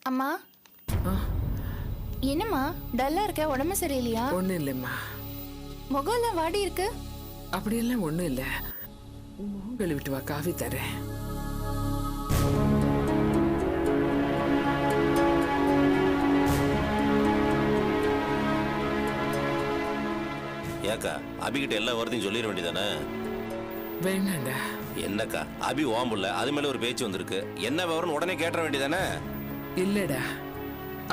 அம்மா என்னம்மா டல்லா இருக்க? உடம்பு சரியில்லையா? ஒன்றும் இல்லைம்மா. முகம்லாம் வாடி இருக்கு. அப்படியெல்லாம் ஒன்றும் இல்லை. முகம் கழுவிட்டு வா, காஃபி தரேன். ஏக்கா அபிகிட்ட எல்லா வார்த்தையும் சொல்லிட வேண்டியதானே? வேணாண்டா. என்னக்கா அபி ஓம்புள்ள, அது மேல ஒரு பேச்சு வந்திருக்கு. என்ன விவரம் உடனே கேட்ட வேண்டியதானே? இல்லடா,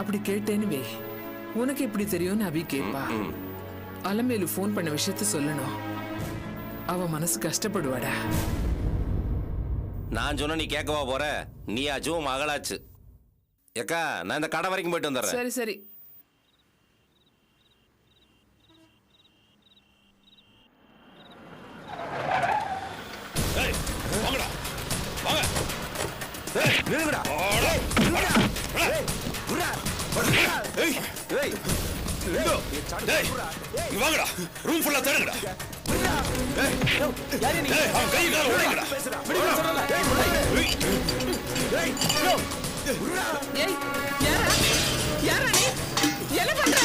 அப்படி கேட்டேன்னு வே, உனக்கு எப்படி தெரியும்னு அபி கேட்பா. அலமேலு ஃபோன் பண்ண விஷயத்த சொல்லணும். அவ மனசு கஷ்டப்படுவாடா. நான் சொன்ன நீ கேட்கவா போற? நீ ஆச்சும் மகளாச்சு. ஏக்கா நான் இந்த கடை வரைக்கும் போயிட்டு வந்துடுறேன். சரி சரி. ரூம் ஃபுல்லா தேடுங்கடா. அவன் கை கால உடைங்கடா. என்ன பண்ற?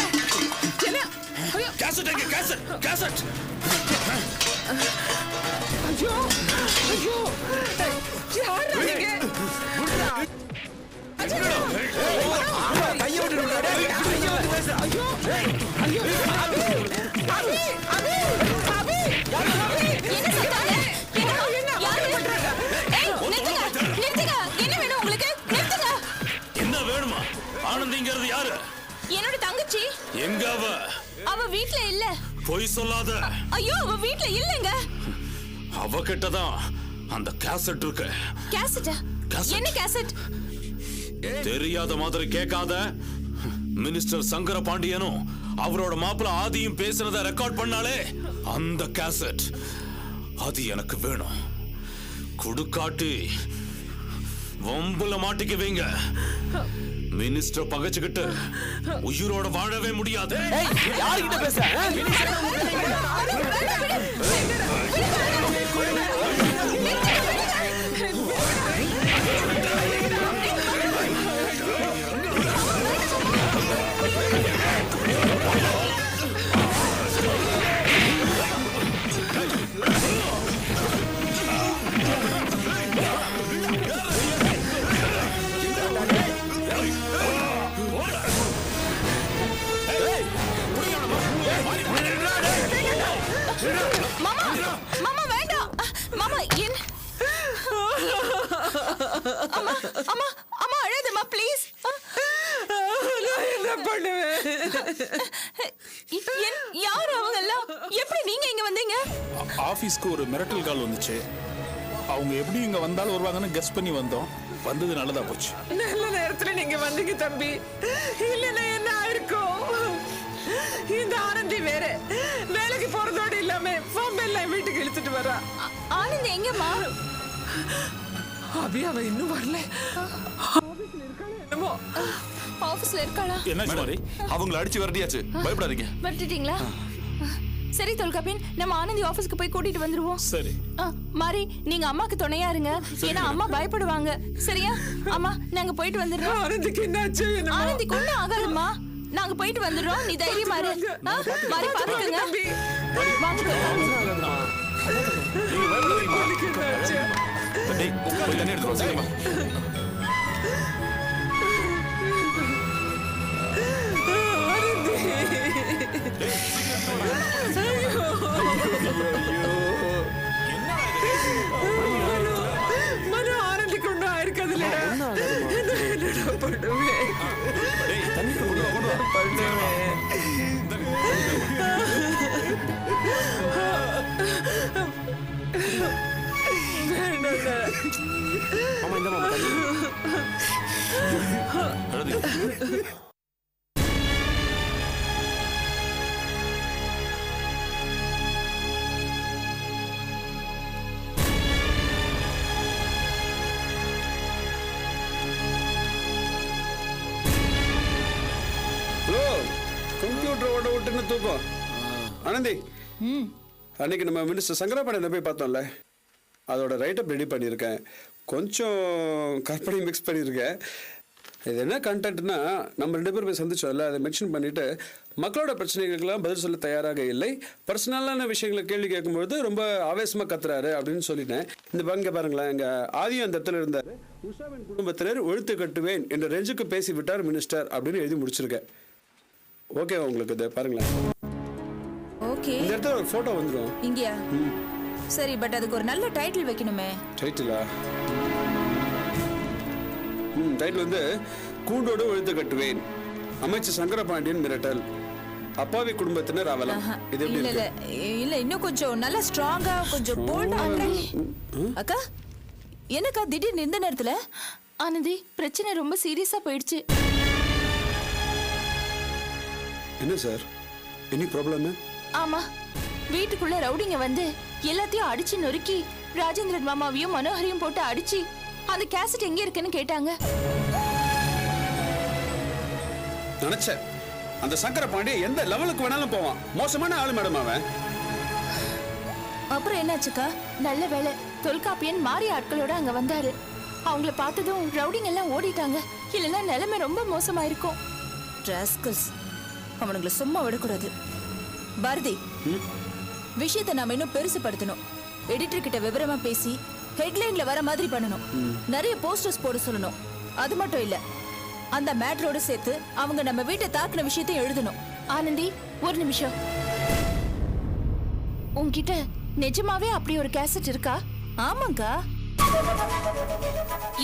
கேசட் எங்க? Cassette cassette. ஐயோ ஐயோ, யாரா நீங்க? என்ன வேணுமா? ஆனந்திங்கிறது யாரு? என்னோட தங்கச்சி. எங்க அவ? அவ வீட்ல இல்ல. பொய் சொல்லாத. ஐயோ, அவ வீட்ல இல்லங்க. அவகிட்டதான் அந்த கேசட் இருக்கு. கேசட்டா? என்ன கேசட்? தெரியாத மாதிரி கேட்காத. மினிஸ்டர் சங்கர பாண்டியனும் அவரோட மாப்பிள்ள ஆதியும் பேசுறத ரெக்கார்ட் பண்ணாலே அந்த கேசட், அது எனக்கு வேணும். குடுக்காட்டி வம்புல மாட்டிக்குவீங்க. மினிஸ்டர் பகைச்சுக்கிட்டு உயிரோட வாழவே முடியாது. யார்கிட்ட பேசுற? மாமா வேண்டாம். மாமா என்ன? அம்மா அம்மா அம்மா அழாதம்மா ப்ளீஸ். நான் என்ன பண்ணுவேன்? யார் அவங்க எல்லாம்? எப்படி நீங்க இங்க வந்தீங்க? ஆபீஸ்க்கு ஒரு மிரட்டல் கால் வந்துச்சு. அவங்க எப்படி இங்க வந்தாலும் வருவாங்கன்னு கெஸ் பண்ணி வந்தோம். வந்தது நல்லதா போச்சு. நல்ல நேரத்துல நீங்க வந்தீங்க தம்பி. இல்லன்னா என்ன ஆயிருக்கும்? இந்த ஆனந்தி வேற வேலைக்கு போறதோட இல்லாம எல்லாம் வீட்டுக்கு இழுத்துட்டு வரா. ஆனந்தி எங்கம்மா? அபி அவ இன்னும் வரல. ஆபீஸ்ல இருக்காளா என்னமோ? ஆபீஸ்ல இருக்காளா? என்ன மாதிரி அவங்கள அடிச்சு வரட்டியாச்சு, பயப்படாதீங்க. வரட்டிட்டீங்களா? சரி தொல்காப்பின், நம்ம ஆனந்தி ஆபீஸ்க்கு போய் கூட்டிட்டு வந்துருவோம். சரி. மாரி, நீங்க அம்மாக்கு துணையா இருங்க. ஏன்னா அம்மா பயப்படுவாங்க. சரியா? அம்மா நாங்க போயிட்டு வந்துடுறோம். ஆனந்திக்கு என்னாச்சு? ஆனந்திக்கு ஒண்ணும் ஆகாதும்மா. நாங்க போயிட்டு வந்துடுறோம். நீ தைரியமா இரு. மாரி பாத்துக்கங்க. வாங்க. டேய் போய் தண்ணி எடுத்து வா சீக்கிரமா. மனு ஆனந்திக்கு ஒன்றும் ஆயிருக்காது இல்லடா. என்னடா பண்ணுவேன்? தண்ணி கொண்டு வா பண்ணுவேன். மாமா இந்த மாமா தண்ணி. கம்ப்யூட்டர் ஓட விட்டுன்னு தூக்கம். ஆனந்தி, அன்னைக்கு நம்ம மினிஸ்டர் சங்கராபாண்டியனை போய் பார்த்தோம்ல, அதோட ரைட்டப் ரெடி பண்ணியிருக்கேன். கொஞ்சம் கற்பனை மிக்ஸ் பண்ணியிருக்கேன். இது என்ன கண்டென்ட்னா, நம்ம 2 பேரும் போய் சந்திச்சோம்ல, அதை மென்ஷன் பண்ணிட்டு மக்களோட பிரச்சனைகளுக்கெல்லாம் பதில் சொல்ல தயாராக இல்லை, பர்சனலான விஷயங்களை கேள்வி கேட்கும்போது ரொம்ப ஆவேசமாக கத்துறாரு அப்படின்னு சொல்லிட்டேன். இந்த பங்க பாருங்களேன், எங்கள் ஆதியும் அந்த இடத்துல இருந்தார். உஷாவின் குடும்பத்தினர் ஒழித்து கட்டுவேன் என்ற ரேஞ்சுக்கு பேசி விட்டார் மினிஸ்டர் அப்படின்னு எழுதி முடிச்சிருக்கேன். ஓகேவா உங்களுக்கு? இதை பாருங்களேன், ஓகே. இந்த இடத்துல ஒரு ஃபோட்டோ வந்துடும். இங்கயா? சரி, பட் அதுக்கு ஒரு நல்ல டைட்டில் வைக்கணுமே. டைட்டிலா? டைட்டில் வந்து கூண்டோடு ஒழித்து கட்டுவேன், அமைச்சர் சங்கரபாண்டியன் மிரட்டல், அப்பாவி குடும்பத்தினர் அவலம். இது எப்படி இல்ல இருக்கு? இல்ல, இன்னும் கொஞ்சம் நல்லா ஸ்ட்ராங்கா, கொஞ்சம் போல்டா. அக்கா, என்னக்கா திடீர்னு இந்த நேரத்துல? ஆனந்தி, பிரச்சனை ரொம்ப சீரியஸா போயிடுச்சு. என்ன சார், எனி ப்ராப்ளம்? ஆமா, வீட்டுக்குள்ள ரவுடிங்க வந்து எல்லாத்தையும் அடிச்சு நொறுக்கி ராஜேந்திரன் மாமாவையும் மனோகரையும் போட்டு அடிச்சு அந்த கேசட் எங்க இருக்குன்னு கேட்டாங்க. நினைச்சேன் அந்த சங்கரபாண்டிய எந்த லெவலுக்கு வேணாலும் போவான், மோசமான ஆளு மேடம் அவன். அப்புறம் என்னாச்சுக்கா? நல்ல வேலை, தொல்காப்பியன் மாறி ஆட்களோட அங்க வந்தாரு. அவங்கள பார்த்ததும் ரவுடிங்க எல்லாம் ஓடிட்டாங்க, இல்லைன்னா நிலைமை ரொம்ப மோசமா இருக்கும். அவனுங்களை சும்மா விடக்கூடாது. பாரதி, விஷயத்தை நாம இன்னும் பெருசுபடுத்தணும். எடிட்டர் கிட்ட விவரமா பேசி ஹெட்லைன்ல வர மாதிரி பண்ணணும். நிறைய போஸ்டர்ஸ் போட சொல்லணும். அது மட்டும் இல்ல, அந்த மேட்டரோட சேர்த்து அவங்க நம்ம வீட்டை தாக்குன விஷயத்தையும் எழுதணும். ஆனந்தி, ஒரு நிமிஷம். உன்கிட்ட நிஜமாவே அப்படி ஒரு கேசட் இருக்கா? ஆமாங்கா.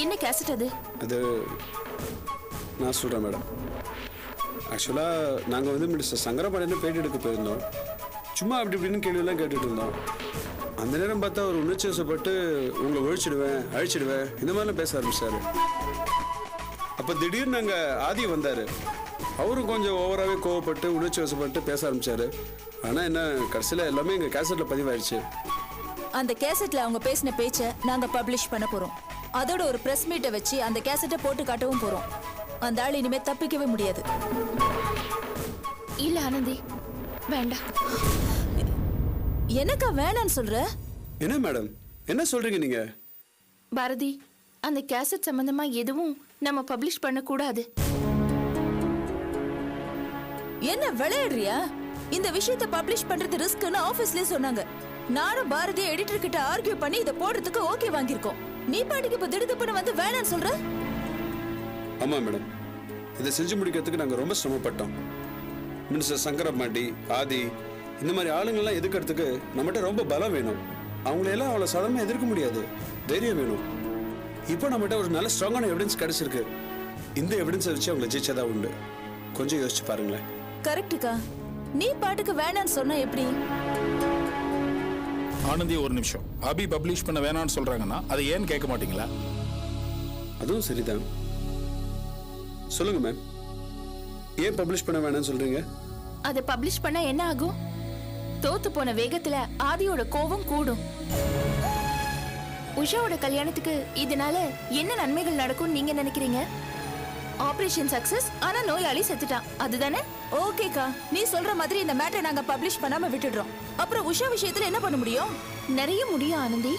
என்ன கேசட் அது? அது நான் சொல்றேன் மேடம். ஆக்சுவலா நாங்க வந்து மினிஸ்டர் சங்கரபாண்டியன் பேட்டி எடுக்க போயிருந்தோம். சும்மா அப்படி இப்படின்னு கேள்வியெல்லாம் கேட்டுட்டு இருந்தோம். அந்த நேரம் பார்த்தா ஒரு உணர்ச்சி வசப்பட்டு உங்களை ஒழிச்சிடுவேன், அழிச்சிடுவேன், இந்த மாதிரிலாம் பேச ஆரம்பிச்சாரு. அப்போ திடீர்னு நாங்கள் ஆதி வந்தார். அவரும் கொஞ்சம் ஓவராகவே கோவப்பட்டு உணர்ச்சி வசப்பட்டு பேச ஆரம்பிச்சாரு. ஆனால் என்ன, கடைசியில் எல்லாமே எங்கள் கேசட்டில் பதிவாயிடுச்சு. அந்த கேசட்ல அவங்க பேசின பேச்சை நாங்க பப்ளிஷ் பண்ண போறோம். அதோட ஒரு பிரஸ் மீட்டை வச்சு அந்த கேசட்டை போட்டு காட்டவும் போறோம். அந்த ஆள் இனிமே தப்பிக்கவே முடியாது. இல்ல ஆனந்தி, வேண்டாம். எனக்கா வேணான்னு சொல்ற? என்ன மேடம், என்ன சொல்றீங்க நீங்க? பாரதி, அந்த கேசட் சம்பந்தமா எதுவும் நம்ம பப்ளிஷ் பண்ண கூடாது. என்ன விளையாடுறியா? இந்த விஷயத்தை பப்ளிஷ் பண்றது ரிஸ்க்னு ஆபீஸ்லயே சொன்னாங்க. நானும் பாரதி எடிட்டர் கிட்ட ஆர்கியூ பண்ணி இதை போடுறதுக்கு ஓகே வாங்கியிருக்கோம். நீ பாட்டுக்கு இப்ப திடுதுப்புன்னு வந்து வேணான்னு சொல்ற? ஆமா மேடம், இதை செஞ்சு முடிக்கிறதுக்கு நாங்கள் ரொம்ப சிரமப்பட்டோம். மினிஸ்டர் சங்கரபாண்டி, ஆதி, இந்த மாதிரி ஆளுங்கள்லாம் எதிர்க்கிறதுக்கு நம்மகிட்ட ரொம்ப பலம் வேணும். அவங்களையெல்லாம் அவ்வளோ சாதாரணமாக எதிர்க்க முடியாது, தைரியம் வேணும். இப்போ நம்மகிட்ட ஒரு நல்ல ஸ்ட்ராங்கான எவிடன்ஸ் கிடைச்சிருக்கு. இந்த எவிடன்ஸை வச்சு அவங்களை ஜெயிச்சதா உண்டு. கொஞ்சம் யோசிச்சு பாருங்களேன். கரெக்டுக்கா. நீ பாட்டுக்கு வேணான்னு சொன்னா எப்படி? ஆனந்தி, ஒரு நிமிஷம். அபி பப்ளிஷ் பண்ண வேணாம்னு சொல்றாங்கன்னா அதை ஏன் கேட்க மாட்டீங்களா? அதுவும் சரிதான். சொல்லுங்க மேம், ஏன் பப்ளிஷ் பண்ண வேணாம்னு சொல்றீங்க? அதை பப்ளிஷ் பண்ணா என்ன ஆகும்? தோத்து போன வேகத்துல ஆதியோட கோபம் கூடும். உஷாவோட கல்யாணத்துக்கு இதனால என்ன நன்மைகள் நடக்கும் நீங்க நினைக்கிறீங்க? ஆபரேஷன் சக்சஸ், ஆனா நோயாளி செத்துட்டான், அதுதானே? ஓகேக்கா, நீ சொல்ற மாதிரி இந்த மேட்டரை நாங்க பப்ளிஷ் பண்ணாம விட்டுடுறோம். அப்புறம் உஷா விஷயத்துல என்ன பண்ண முடியும்? நிறைய முடியும் ஆனந்தி.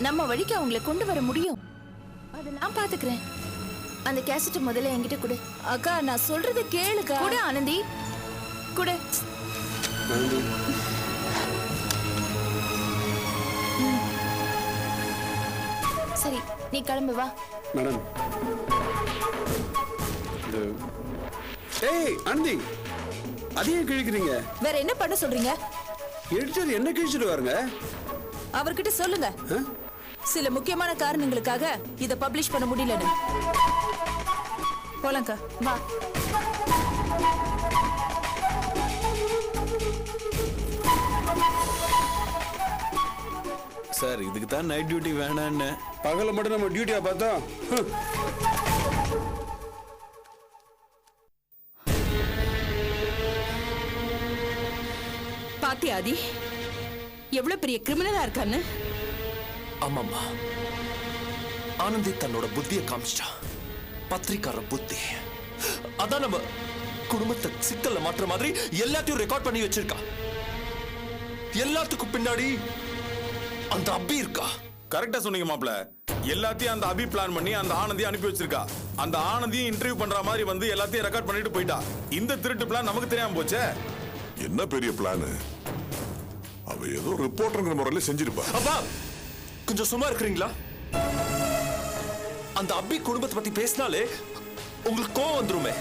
நம்ம வழிக்கு அவங்களை கொண்டு வர முடியும். அதை நான் பாத்துக்கிறேன். அந்த கேசட் முதல்ல என்கிட்ட கொடு. அக்கா, நான் சொல்றது கேளுக்கா. கொடு ஆனந்தி, கொடு. சரி, நீ கிளம்பு வா. மேடம், ஏய் ஆனந்தி, அதையும் கிழிக்கிறீங்க. வேற என்ன பண்ண சொல்றீங்க? எடிட்டர் என்ன கிழிச்சிட்டு வாருங்க. அவர்கிட்ட சொல்லுங்க, சில முக்கியமான காரணங்களுக்காக இத பப்ளிஷ் பண்ண முடியலன்னு. போலாங்கா, வா. சார், இதுக்கு தான் நைட் டியூட்டி வேணான்னு. பகல மட்டும் நம்ம டியூட்டியா பார்த்தோம். பாத்தி ஆதி எவ்வளவு பெரிய கிரிமினலா இருக்கான்னு. ஆமாம்மா, ஆனந்தி தன்னோட புத்திய காமிச்சிட்டா. பத்திரிக்கார புத்தி. அதான் நம்ம குடும்பத்தை சிக்கல்ல மாற்ற மாதிரி எல்லாத்தையும் ரெக்கார்ட் பண்ணி வச்சிருக்கா. எல்லாத்துக்கும் பின்னாடி அந்த அபி இருக்கா. கரெக்டா சொன்னீங்க மாப்ள. எல்லாத்தையும் அந்த அபி பிளான் பண்ணி அந்த ஆனந்தியை அனுப்பி வச்சிருக்கா. அந்த ஆனந்தியும் இன்டர்வியூ பண்ற மாதிரி வந்து எல்லாத்தையும் ரெக்கார்ட் பண்ணிட்டு போயிட்டா. இந்த திருட்டு பிளான் நமக்கு தெரியாம போச்சே. என்ன பெரிய பிளான்? அவ ஏதோ ரிப்போர்ட்டர்ங்கிற முறையில செஞ்சிருப்பா. அப்பா கொஞ்சம் சும்மா இருக்கிறீங்களா? அந்த அபி குடும்பத்தை பத்தி பேசினாலே உங்களுக்கு கோவம் வந்துருமே.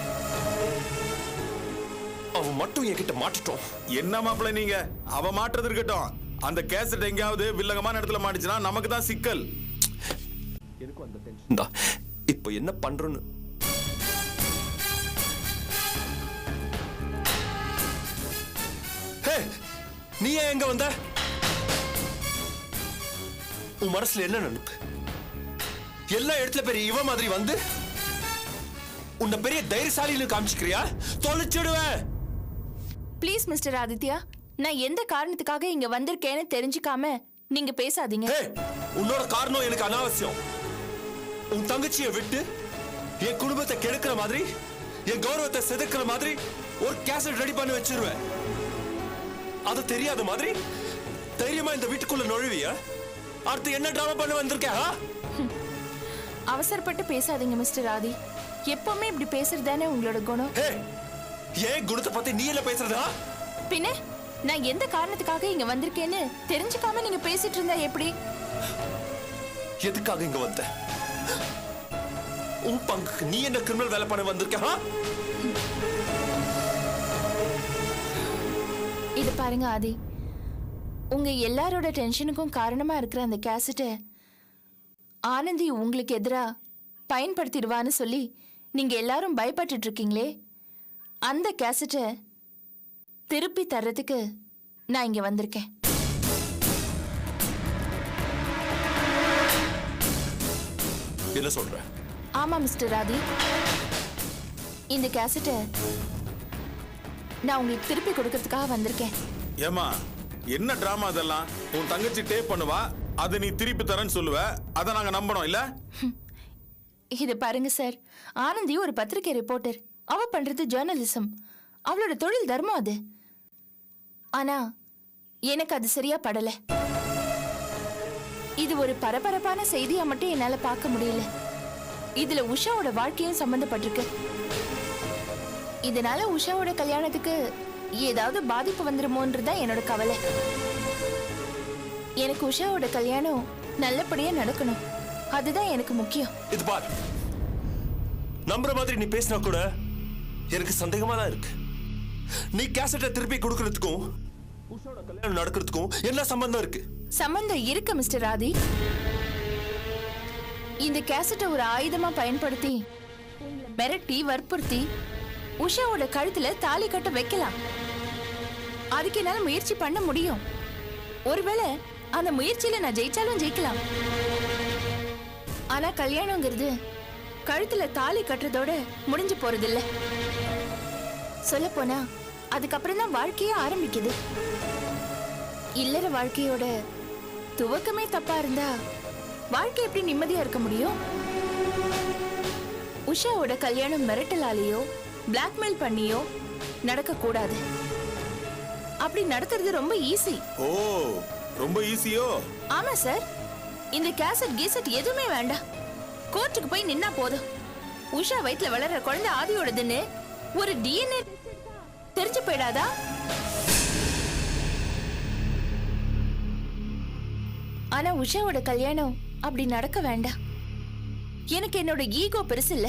அவன் மட்டும் என்கிட்ட மாட்டிட்டோம். என்ன மாப்ள நீங்க? அவ மாட்டுறது இருக்கட்டும். அந்த கேசட் எங்கயாவது வில்லங்கமான இடத்துல மாட்டிச்சுன்னா நமக்கு தான் சிக்கல். எனக்கும் அந்த டென்ஷன் தான். இப்போ என்ன பண்றோன்னு நீ ஏன் எங்க வந்த? உன் மனசுல என்ன நினைப்பு? எல்லா இடத்துல பெரிய இவ மாதிரி வந்து உன்னை பெரிய தைரியசாலின்னு காமிச்சுக்கிறியா? தொலைச்சிடுவேன். ப்ளீஸ் மிஸ்டர் ஆதித்யா, நான் எந்த காரணத்துக்காக இங்க வந்திருக்கேன்னு தெரிஞ்சுக்காம நீங்க பேசாதீங்க. உன்னோட காரணம் எனக்கு அனாவசியம். உன் தங்கச்சியை விட்டு என் குடும்பத்தை கெடுக்கிற மாதிரி, என் கௌரவத்தை செதுக்கிற மாதிரி ஒரு கேசட் ரெடி பண்ணி வச்சிருவேன். அது தெரியாத மாதிரி தைரியமா இந்த வீட்டுக்குள்ள நுழைவியா? அடுத்து என்ன டிராமா பண்ண வந்திருக்கா? அவசரப்பட்டு பேசாதீங்க மிஸ்டர் ஆதி. எப்பவுமே இப்படி பேசுறதானே உங்களோட குணம். ஏன் குணத்தை பத்தி நீ என்ன பேசுறதா? பின்ன நான் எந்த காரணத்துக்காக இங்க வந்திருக்கேன்னு தெரிஞ்சுக்காம நீங்க பேசிட்டு இருந்தா எப்படி? எதுக்காக இங்க வந்த? உன் பங்குக்கு நீ என்ன கிரிமினல் வேலை பண்ண வந்திருக்க? இது பாருங்க ஆதி, உங்க எல்லாரோட டென்ஷனுக்கும் காரணமா இருக்கிற அந்த கேசட்டை ஆனந்தி உங்களுக்கு எதிரா பயன்படுத்திடுவான்னு சொல்லி நீங்க எல்லாரும் பயப்பட்டு இருக்கீங்களே, அந்த கேசட்டை திருப்பி தர்றதுக்கு நான் இங்க வந்திருக்கேன். என்ன சொல்ற? ஆமா மிஸ்டர் ராதி, இந்த கேசட்டை நான் உங்களுக்கு திருப்பி கொடுக்கறதுக்காக வந்திருக்கேன். ஏமா என்ன டிராமா அதெல்லாம்? உன் தங்கச்சி டேப் பண்ணுவா, அதை நீ திருப்பி தரேன்னு சொல்லுவ. அதை நாங்க நம்பணும் இல்ல? இது பாருங்க சார், ஆனந்தி ஒரு பத்திரிகை ரிப்போர்ட்டர். அவ பண்றது ஜேர்னலிசம். அவளோட தொழில் தர்மம் அது. ஆனா எனக்கு அது சரியா படல. இது ஒரு பரபரப்பான செய்தியா மட்டும் என்னால பார்க்க முடியல. இதுல உஷாவோட வாழ்க்கையும் சம்பந்தப்பட்டிருக்கு. இதனால உஷாவோட கல்யாணத்துக்கு ஏதாவது பாதிப்பு வந்துருமோன்றதுதான் என்னோட கவலை. எனக்கு உஷாவோட கல்யாணம் நல்லபடியா நடக்கணும், அதுதான் எனக்கு முக்கியம். இது பார், நம்புற மாதிரி நீ பேசினா கூட எனக்கு சந்தேகமா தான் இருக்கு. நீ கேசட்டை திருப்பி கொடுக்கறதுக்கும் உஷாவோட கல்யாணம் நடக்கிறதுக்கும் என்ன சம்பந்தம் இருக்கு? சம்பந்தம் இருக்கு மிஸ்டர் ஆதி. இந்த கேசட்டை ஒரு ஆயுதமா பயன்படுத்தி மிரட்டி வற்புறுத்தி உஷாவோட கழுத்துல தாலி கட்ட வைக்கலாம். அதுக்கு என்னால முயற்சி பண்ண முடியும். ஒருவேளை அந்த முயற்சியில நான் ஜெயிச்சாலும் ஜெயிக்கலாம். ஆனா கல்யாணங்கிறது கழுத்துல தாலி கட்டுறதோட முடிஞ்சு போறது இல்ல. சொல்ல போனா அதுக்கப்புறம் தான் வாழ்க்கையே ஆரம்பிக்குது. இல்லற வாழ்க்கையோட துவக்கமே தப்பா இருந்தா வாழ்க்கை எப்படி நிம்மதியா இருக்க முடியும்? உஷாவோட கல்யாணம் மிரட்டலாலேயோ பிளாக்மெயில் பண்ணியோ நடக்க கூடாது. அப்படி நடத்துறது ரொம்ப ஈஸி. ஓ, ரொம்ப ஈஸியோ? ஆமா சார், இந்த கேசட் கீசட் எதுவுமே வேண்டாம். கோர்ட்டுக்கு போய் நின்னா போதும். உஷா வயித்துல வளர்ற குழந்தை ஆதியோடதுன்னு ஒரு டிஎன்ஏ தெரிஞ்சு போயிடாதா? ஆனா உஷாவோட கல்யாணம் அப்படி நடக்க வேண்டாம். எனக்கு என்னோட ஈகோ பெருசு இல்ல,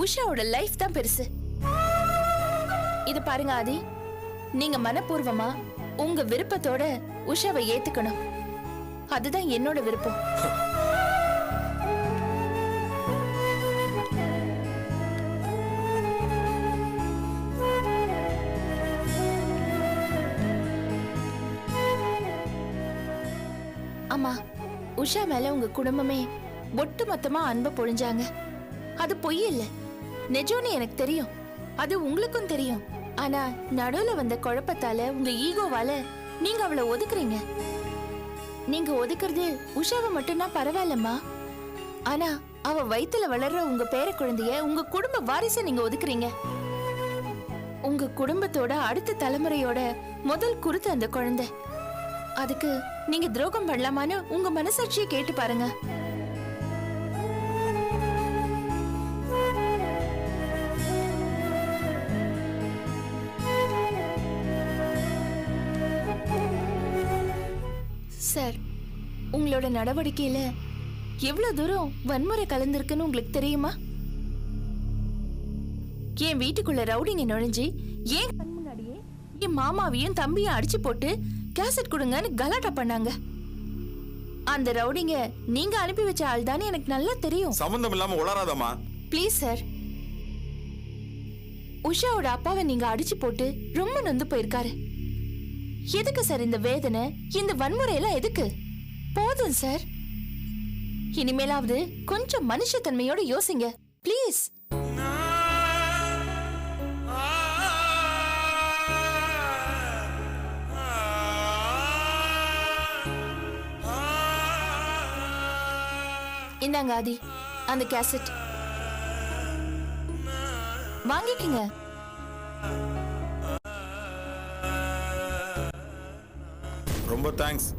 உஷாவோட லைஃப் தான் பெருசு. இது பாருங்க ஆதி, நீங்க மனப்பூர்வமா உங்க விருப்பத்தோட உஷாவை ஏத்துக்கணும். அதுதான் என்னோட விருப்பம். ஆமா, உஷா மேல உங்க குடும்பமே ஒட்டு மொத்தமா அன்பு பொழிஞ்சாங்க. அது பொய் இல்ல, நிஜம்னு எனக்கு தெரியும். அது உங்களுக்கும் தெரியும். ஆனா நடுவுல வந்த குழப்பத்தால உங்க ஈகோவால நீங்க அவளை ஒதுக்குறீங்க. நீங்க ஒதுக்குறது உஷாவை மட்டும்னா பரவாயில்லம்மா. ஆனா அவ வயித்துல வளர்ற உங்க பேர குழந்தைய, உங்க குடும்ப வாரிசை நீங்க ஒதுக்குறீங்க. உங்க குடும்பத்தோட அடுத்த தலைமுறையோட முதல் குருத்து அந்த குழந்தை. அதுக்கு நீங்க துரோகம் பண்ணலாமான்னு உங்க மனசாட்சியை கேட்டு பாருங்க. சார், உங்களோட நடவடிக்கையில எவ்வளவு தூரம் வன்முறை கலந்திருக்குன்னு உங்களுக்கு தெரியுமா? என் வீட்டுக்குள்ள ரவுடிங்க நுழைஞ்சு ஏன் கண் முன்னாடியே என் மாமாவையும் தம்பியும் அடிச்சு போட்டு கேசட் கொடுங்கன்னு கலாட்டா பண்ணாங்க. அந்த ரவுடிங்க நீங்க அனுப்பி வச்ச ஆள் தானே எனக்கு நல்லா தெரியும். சம்பந்தம் இல்லாம உளராதம்மா. ப்ளீஸ் சார், உஷாவோட அப்பாவை நீங்க அடிச்சு போட்டு ரொம்ப நொந்து போயிருக்காரு. எதுக்கு சார் இந்த வேதனை, இந்த வன்முறையெல்லாம் எதுக்கு? போதும் சார். இனிமேலாவது கொஞ்சம் மனுஷத்தன்மையோட யோசிங்க ப்ளீஸ். இந்தாங்க ஆதி, அந்த கேசட் வாங்கிக்கங்க. ரொம்ப தேங்க்ஸ்.